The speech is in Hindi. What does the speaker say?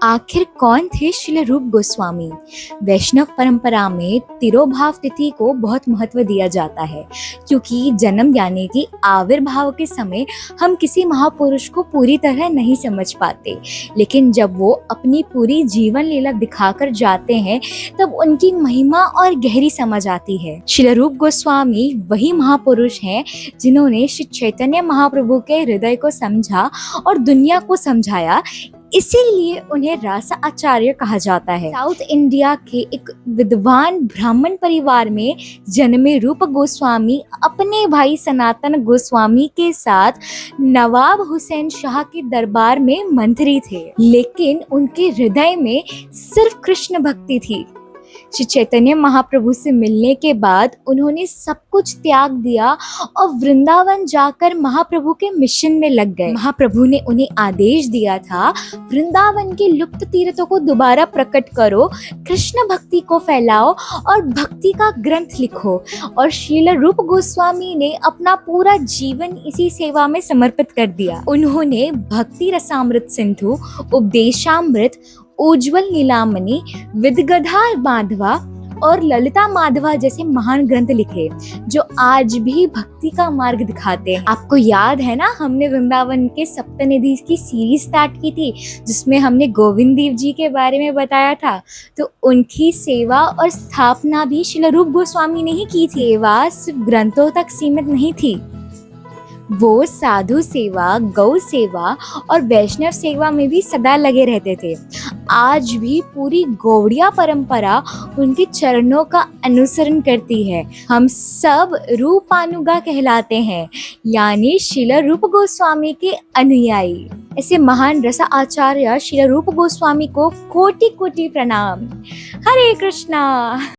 आखिर कौन थे श्रील रूप गोस्वामी? वैष्णव परंपरा में तिरोभाव तिथि को बहुत महत्व दिया जाता है, क्योंकि जन्म यानी कि आविर्भाव के समय हम किसी महापुरुष को पूरी तरह नहीं समझ पाते, लेकिन जब वो अपनी पूरी जीवन लीला दिखाकर जाते हैं तब उनकी महिमा और गहरी समझ आती है। श्रील रूप गोस्वामी वही महापुरुष हैं जिन्होंने श्री चैतन्य महाप्रभु के हृदय को समझा और दुनिया को समझाया, इसीलिए उन्हें रासा आचार्य कहा जाता है। साउथ इंडिया के एक विद्वान ब्राह्मण परिवार में जन्मे रूप गोस्वामी अपने भाई सनातन गोस्वामी के साथ नवाब हुसैन शाह के दरबार में मंत्री थे, लेकिन उनके हृदय में सिर्फ कृष्ण भक्ति थी। श्री चैतन्य महाप्रभु से मिलने के बाद उन्होंने सब कुछ त्याग दिया और वृंदावन जाकर महाप्रभु के मिशन में लग गए। महाप्रभु ने उन्हें आदेश दिया था, वृंदावन के लुप्त तीर्थों को दोबारा प्रकट करो, कृष्ण भक्ति को फैलाओ और भक्ति का ग्रंथ लिखो। और श्रील रूप गोस्वामी ने अपना पूरा जीवन इसी सेवा में समर्पित कर दिया। उन्होंने भक्ति रसामृत सिंधु, उपदेशामृत, उज्ज्वल नीलामणि, विदगधा माधवा और ललिता माधवा जैसे महान ग्रंथ लिखे, जो आज भी भक्ति का मार्ग दिखाते हैं। आपको याद है ना, हमने वृंदावन के सप्तनिधि की सीरीज स्टार्ट की थी, जिसमें हमने गोविंद देव जी के बारे में बताया था। तो उनकी सेवा और स्थापना भी श्रील रूप गोस्वामी ने ही की थी। सेवा सिर्फ ग्रंथों तक सीमित नहीं थी, वो साधु सेवा, गौ सेवा और वैष्णव सेवा में भी सदा लगे रहते थे। आज भी पूरी गौड़िया परंपरा उनके चरणों का अनुसरण करती है। हम सब रूपानुगा कहलाते हैं, यानी श्रील रूप गोस्वामी के अनुयायी। ऐसे महान रसा आचार्य श्रील रूप गोस्वामी को कोटि कोटि प्रणाम। हरे कृष्णा।